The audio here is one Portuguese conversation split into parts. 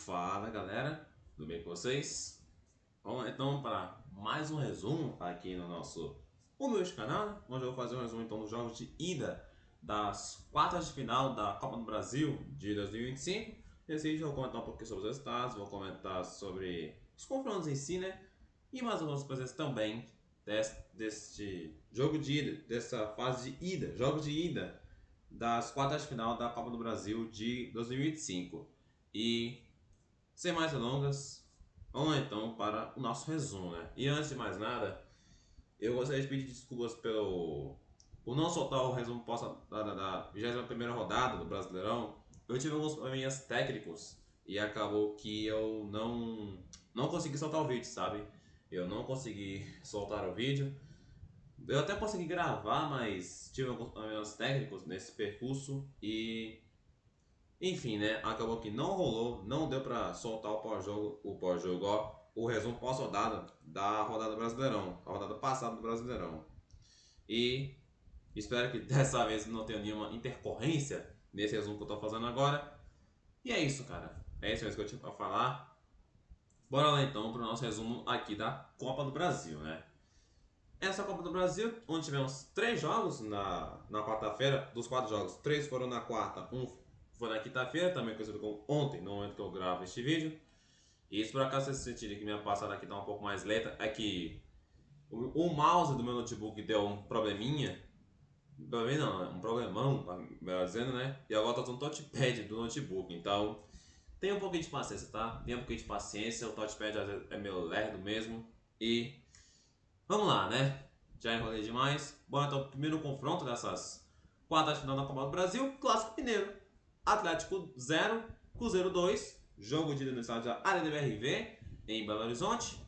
Fala galera, tudo bem com vocês? Vamos lá então para mais um resumo aqui no nosso humilde canal, né? Onde eu vou fazer um resumo então dos jogos de ida das quartas de final da Copa do Brasil de 2025. Nesse vídeo eu vou comentar um pouquinho sobre os resultados, vou comentar sobre os confrontos em si, né? E mais algumas coisas também deste jogo de ida, dessa fase de ida, jogos de ida das quartas de final da Copa do Brasil de 2025. E sem mais delongas, vamos então para o nosso resumo, né? E antes de mais nada, eu gostaria de pedir desculpas por não soltar o resumo da 21ª rodada do Brasileirão. Eu tive alguns probleminhas técnicos e acabou que eu não consegui soltar o vídeo, sabe? Eu não consegui soltar o vídeo. Eu até consegui gravar, mas tive alguns problemas técnicos nesse percurso e enfim, né? Acabou que não rolou, não deu pra soltar o pós-jogo, ó, o resumo pós-rodada da rodada Brasileirão, a rodada passada do Brasileirão. E espero que dessa vez não tenha nenhuma intercorrência nesse resumo que eu tô fazendo agora. E é isso, cara. É isso mesmo que eu tinha pra falar. Bora lá então pro nosso resumo aqui da Copa do Brasil, né? Essa Copa do Brasil, onde tivemos 3 jogos na quarta-feira, dos 4 jogos, 3 foram na quarta, um foi na quinta-feira, também conhecido como ontem, no momento que eu gravo este vídeo. E se por acaso vocês sentirem que minha passada aqui está um pouco mais lenta, é que o mouse do meu notebook deu um probleminha, probleminha não, um problemão, melhor dizendo, né? E agora tá no touchpad do notebook, então tenha um pouquinho de paciência, tá? Tenha um pouquinho de paciência, o touchpad às vezes é meio lerdo mesmo. E vamos lá, né? Já enrolei demais. Bora então, primeiro confronto dessas quartas de final da Copa do Brasil. Clássico Mineiro. Atlético 0, Cruzeiro 2. Jogo de ida no estádio da Arena BRV, em Belo Horizonte.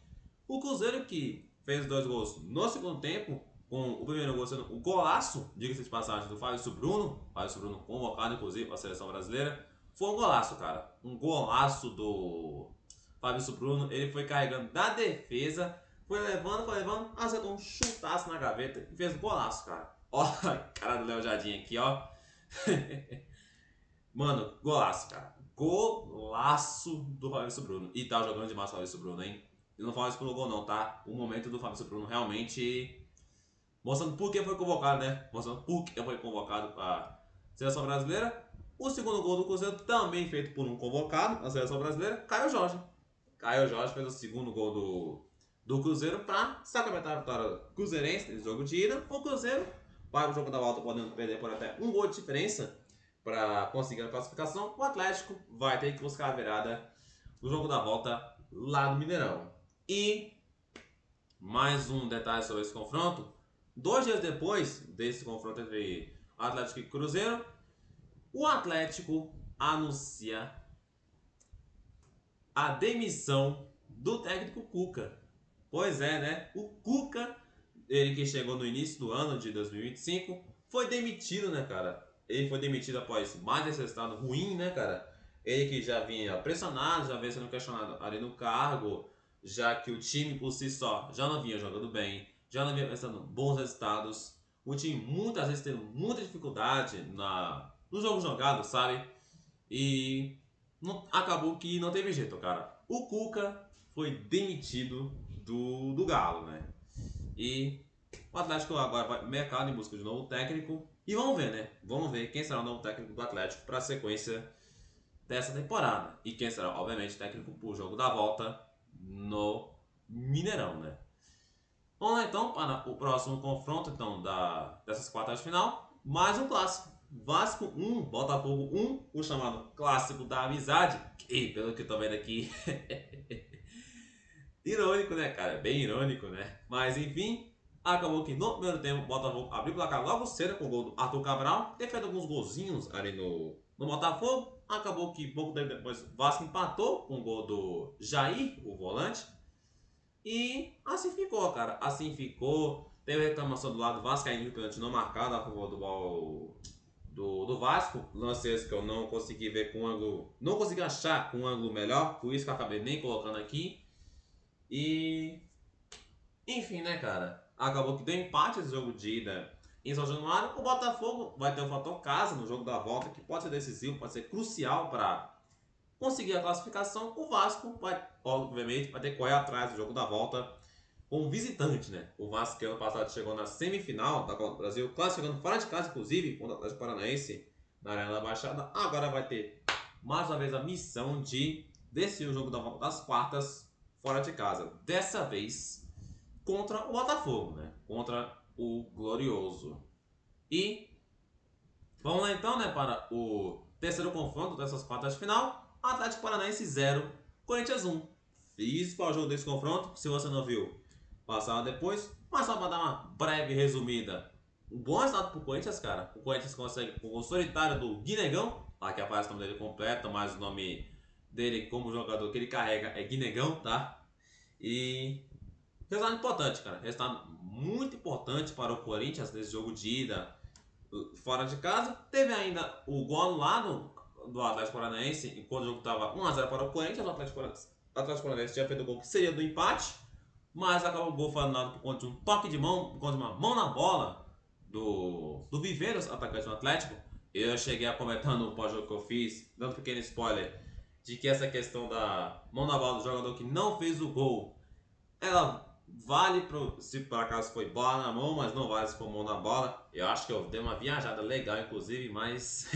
O Cruzeiro que fez 2 gols no segundo tempo, com o primeiro gol sendo o golaço, diga-se de passagem, do Fábio Sobruno. Fábio Sobruno convocado, inclusive, para a seleção brasileira. Foi um golaço, cara. Um golaço do Fábio Sobruno. Ele foi carregando da defesa, foi levando, acertou um chutaço na gaveta e fez um golaço, cara. Ó, a cara do Léo Jardim aqui, ó. Mano, golaço, cara. Golaço do Fabrício Bruno. E tá jogando demais o Fabrício Bruno, hein? E não falo isso pelo gol, não, tá? O momento do Fabrício Bruno realmente mostrando por que foi convocado, né? Mostrando por que foi convocado pra seleção brasileira. O segundo gol do Cruzeiro também feito por um convocado na seleção brasileira, Caio Jorge. Caio Jorge fez o segundo gol do Cruzeiro para sacramentar a vitória cruzeirense nesse jogo de ida. O Cruzeiro vai o jogo da volta podendo perder por até um gol de diferença para conseguir a classificação. O Atlético vai ter que buscar a virada no jogo da volta lá no Mineirão. E mais um detalhe sobre esse confronto: 2 dias depois desse confronto entre Atlético e Cruzeiro, o Atlético anuncia a demissão do técnico Cuca. Pois é, né? O Cuca, ele que chegou no início do ano de 2025, foi demitido, né, cara? Ele foi demitido após mais esse resultado ruim, né, cara? Ele que já vinha pressionado, já vinha sendo questionado ali no cargo, já que o time por si só já não vinha jogando bem, já não vinha prestando bons resultados. O time muitas vezes tendo muita dificuldade no jogo jogado, sabe? E acabou que não teve jeito, cara. O Cuca foi demitido do Galo, né? E o Atlético agora vai no mercado em busca de um novo técnico. E vamos ver, né? Vamos ver quem será o novo técnico do Atlético para a sequência dessa temporada. E quem será, obviamente, técnico para o jogo da volta no Mineirão, né? Vamos lá então para o próximo confronto então, dessas quartas de final. Mais um clássico. Vasco 1, Botafogo 1, o chamado clássico da amizade. E pelo que eu tô vendo aqui, irônico, né, cara? Bem irônico, né? Mas enfim, acabou que no primeiro tempo o Botafogo abriu o placar logo cedo com o gol do Arthur Cabral. Teve feito alguns golzinhos ali no Botafogo. Acabou que pouco tempo depois o Vasco empatou com o gol do Jair, o volante. E assim ficou, cara. Assim ficou. Teve reclamação do lado vascaíno de pênalti não marcado a favor do Vasco. Lance esse que eu não consegui ver com ângulo. Não consegui achar com um ângulo melhor. Por isso que eu acabei nem colocando aqui. E. Enfim, né, cara? Acabou que deu empate esse jogo de ida em São Januário. O Botafogo vai ter o fator casa no jogo da volta, que pode ser decisivo, pode ser crucial para conseguir a classificação, o Vasco vai, obviamente, vai ter que correr atrás do jogo da volta como visitante, né? O Vasco que ano passado chegou na semifinal da Copa do Brasil, classificando fora de casa, inclusive, contra o Atlético Paranaense na Arena da Baixada. Agora vai ter mais uma vez a missão de decidir o jogo da volta das quartas fora de casa. Dessa vez contra o Botafogo, né? Contra o Glorioso. E vamos lá então, né, para o terceiro confronto dessas quartas de final. Atlético Paranaense 0, Corinthians 1. Fiz para o jogo desse confronto, se você não viu, passar depois. Mas só para dar uma breve resumida. Um bom resultado pro Corinthians, cara. O Corinthians consegue com o solitário do Guinegão, lá que aparece o nome dele completo, mas o nome dele como jogador que ele carrega é Guinegão, tá? E resultado importante, cara. Resultado muito importante para o Corinthians nesse jogo de ida fora de casa. Teve ainda o gol anulado do Atlético Paranaense, enquanto o jogo estava 1-0 para o Corinthians. O Atlético Paranaense tinha feito o gol que seria do empate, mas acabou o gol foi anulado por conta de um toque de mão, por conta de uma mão na bola do Viveiros, atacante do Atlético. Eu cheguei a comentar no pós-jogo que eu fiz, dando um pequeno spoiler, de que essa questão da mão na bola do jogador que não fez o gol, ela vale se por acaso foi bola na mão, mas não vale se for mão na bola. Eu acho que eu dei uma viajada legal, inclusive, mas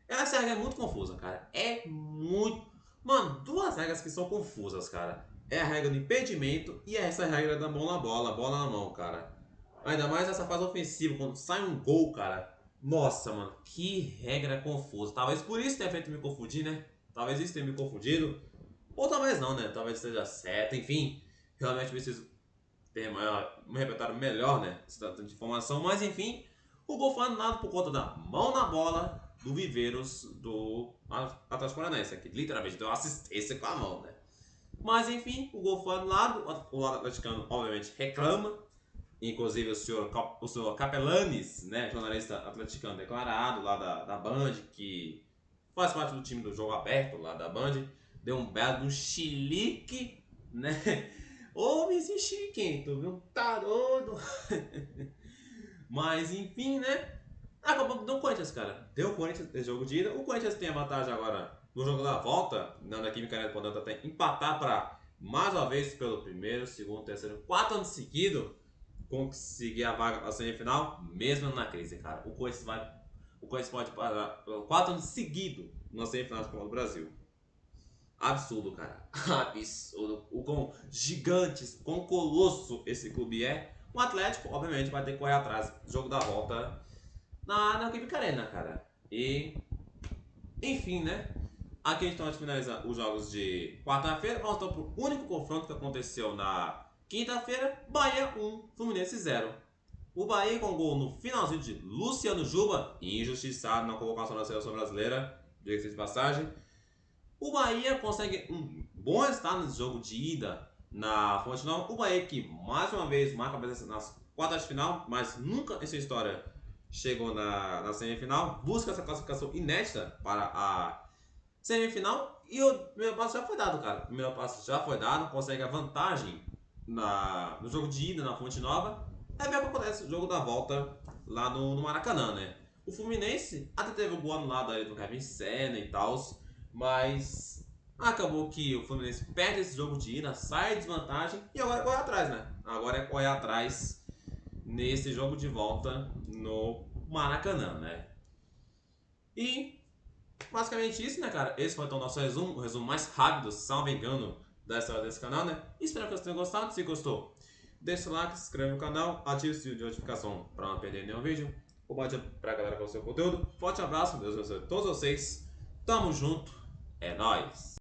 essa regra é muito confusa, cara. É muito. Mano, duas regras que são confusas, cara. É a regra do impedimento e essa regra da mão na bola, bola na mão, cara. Ainda mais essa fase ofensiva, quando sai um gol, cara. Nossa, mano, que regra confusa. Talvez por isso tenha feito me confundir, né? Talvez isso tenha me confundido. Ou talvez não, né? Talvez esteja certo, enfim. Realmente preciso ter um repertório melhor, né? Se tratando de informação. Mas enfim, o gol foi anulado por conta da mão na bola do Viveiros do Atlético Paranaense, que literalmente deu assistência com a mão, né? Mas enfim, o gol foi anulado. O lado atleticano, obviamente, reclama. Inclusive o senhor Capelanes, né, jornalista atleticano declarado lá da Band, que faz parte do time do Jogo Aberto lá da Band, deu um belo um chilique, né? Homem, esse chiliquento, viu? Tarodo. Mas enfim, né? Acabou que deu o Corinthians, cara. Deu o Corinthians esse jogo de ida. O Corinthians tem a vantagem agora no jogo da volta, na Química Arena, podendo até empatar para mais uma vez pelo primeiro, segundo, terceiro, 4 anos seguidos conseguir a vaga para a semifinal, mesmo na crise, cara. O Corinthians pode parar 4 anos seguidos na semifinal de Copa do Brasil. Absurdo, cara. Absurdo. O quão gigantes, quão colosso esse clube é. O Atlético, obviamente, vai ter que correr atrás do jogo da volta na Química Arena, cara. E, enfim, né? Aqui a gente vai finalizar os jogos de quarta-feira. Vamos então para o único confronto que aconteceu na quinta-feira. Bahia 1, Fluminense 0. O Bahia com gol no finalzinho de Luciano Juba, injustiçado na convocação da seleção brasileira, diga-se de passagem. O Bahia consegue um bom resultado nesse jogo de ida na Fonte Nova. O Bahia que mais uma vez marca a presença nas quartas de final, mas nunca em sua história chegou na semifinal. Busca essa classificação inédita para a semifinal e o primeiro passo já foi dado, cara. O primeiro passo já foi dado, consegue a vantagem no jogo de ida na Fonte Nova. Aí ver o que acontece no jogo da volta lá no Maracanã, né? O Fluminense até teve o gol anulado ali do Kevin Senna e tal, mas acabou que o Fluminense perde esse jogo de ida, sai de desvantagem e agora corre atrás, né? Agora é correr atrás nesse jogo de volta no Maracanã, né? E basicamente isso, né, cara? Esse foi então o nosso resumo, o resumo mais rápido, salvo engano, da história desse canal, né? Espero que vocês tenham gostado. Se gostou, deixa o like, se inscreve no canal, ative o sininho de notificação para não perder nenhum vídeo. Compartilha pra galera com o seu conteúdo. Forte abraço, Deus abençoe todos vocês. Tamo junto, é nóis!